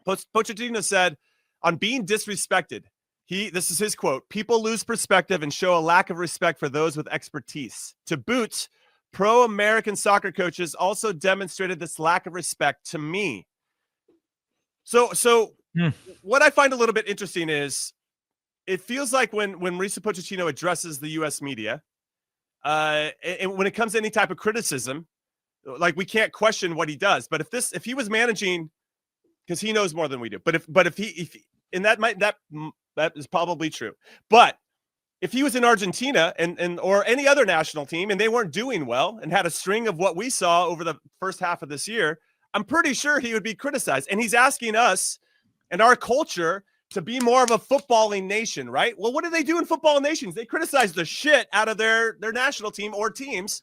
Pochettino said on being disrespected, this is his quote, "People lose perspective and show a lack of respect for those with expertise. To boot, pro-American soccer coaches also demonstrated this lack of respect to me." So what I find a little bit interesting is it feels like when Mauricio Pochettino addresses the U.S. media, and when it comes to any type of criticism, like we can't question what he does. But if he was managing, because he knows more than we do, but if he and that is probably true. But if he was in Argentina and or any other national team and they weren't doing well and had a string of what we saw over the first half of this year, I'm pretty sure he would be criticized. And he's asking us and our culture to be more of a footballing nation, right? Well, what do they do in football nations? They criticize the shit out of their national team or teams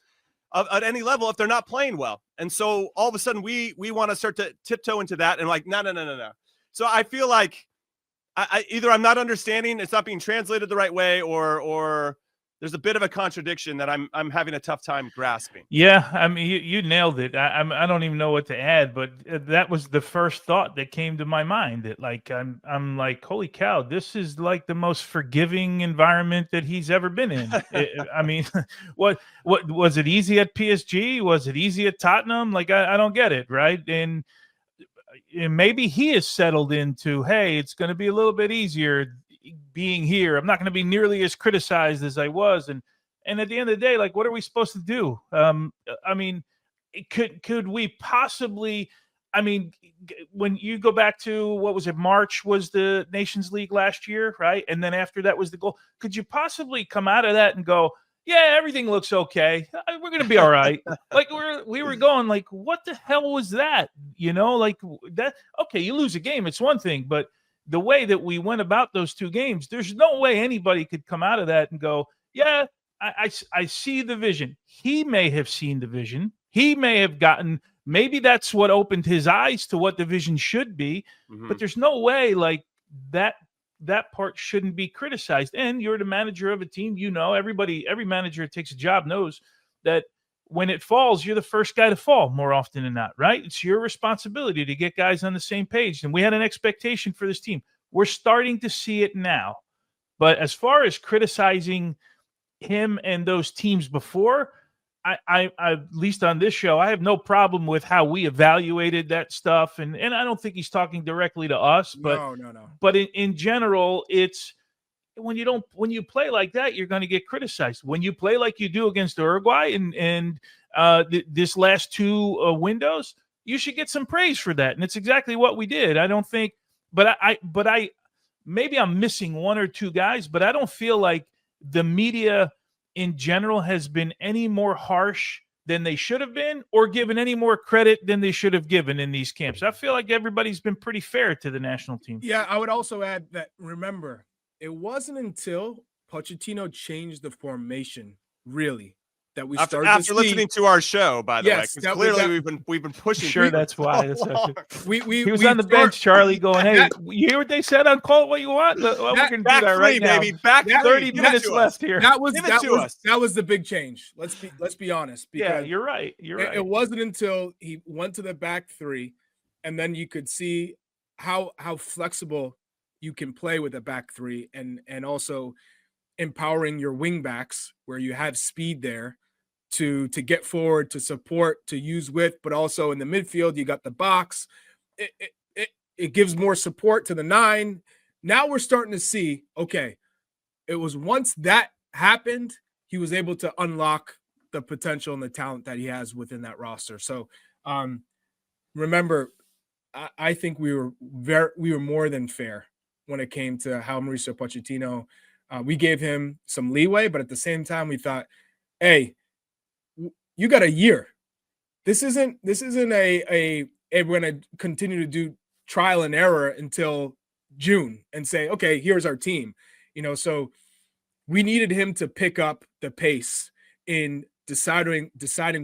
at any level if they're not playing well. And so all of a sudden we want to start to tiptoe into that and like, no. So I feel like either I'm not understanding, it's not being translated the right way, or there's a bit of a contradiction that I'm having a tough time grasping. Yeah, I mean, you nailed it. I don't even know what to add, but that was the first thought that came to my mind. That like I'm like, holy cow, this is like the most forgiving environment that he's ever been in. I mean, what was it easy at PSG? Was it easy at Tottenham? Like I don't get it, right? And maybe he is settled into, hey, it's going to be a little bit easier being here. I'm not going to be nearly as criticized as I was. And at the end of the day, like, what are we supposed to do? I mean, could we possibly, I mean, when you go back to, what was it, March was the Nations League last year, right? And then after that was the goal. Could you possibly come out of that and go, yeah, everything looks okay, we're going to be all right? Like we were going like, what the hell was that? You know, like that. Okay, you lose a game, it's one thing, but the way that we went about those two games, there's no way anybody could come out of that and go, yeah, I see the vision. He may have seen the vision. He may have gotten, maybe that's what opened his eyes to what the vision should be. Mm-hmm. But there's no way like that part shouldn't be criticized. And you're the manager of a team. You know, every manager that takes a job knows that when it falls, you're the first guy to fall more often than not, right? It's your responsibility to get guys on the same page. And we had an expectation for this team. We're starting to see it now. But as far as criticizing him and those teams before, I at least on this show, I have no problem with how we evaluated that stuff. And I don't think he's talking directly to us, but no. But in general, it's when you play like that, you're going to get criticized. When you play like you do against Uruguay and this last two windows, you should get some praise for that. And it's exactly what we did. I don't think, but I maybe I'm missing one or two guys, but I don't feel like the media in general has been any more harsh than they should have been or given any more credit than they should have given in these camps. I feel like everybody's been pretty fair to the national team. Yeah, I would also add that, remember, it wasn't until Pochettino changed the formation, really, that we started after listening to our show, by the way. Clearly we've been pushing. Sure, that's why. He was on the bench, Charlie, going, "Hey, you hear what they said on Call It What You Want? Well, we're going to do that right now, baby. Back 30 minutes left here. That was the big change. Let's be honest. Yeah, you're right. It wasn't until he went to the back three, and then you could see how flexible you can play with a back three, and also empowering your wing backs where you have speed there to get forward, to support, to use width, but also in the midfield, you got the box. It gives more support to the 9. Now we're starting to see, okay, it was once that happened, he was able to unlock the potential and the talent that he has within that roster. So remember, I think we were more than fair when it came to how Mauricio Pochettino, we gave him some leeway, but at the same time, we thought, hey, you got a year. This isn't a we're going to continue to do trial and error until June and say, okay, here's our team. You know, so we needed him to pick up the pace in deciding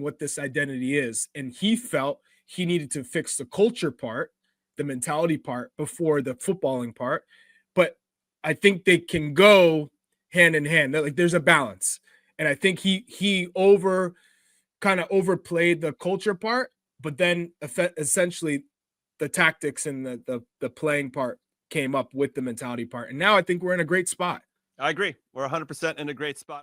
what this identity is. And he felt he needed to fix the culture part, the mentality part before the footballing part. But I think they can go hand in hand. Like there's a balance. And I think he overplayed the culture part, but then essentially the tactics and the playing part came up with the mentality part. And now I think we're in a great spot. I agree. We're 100% in a great spot.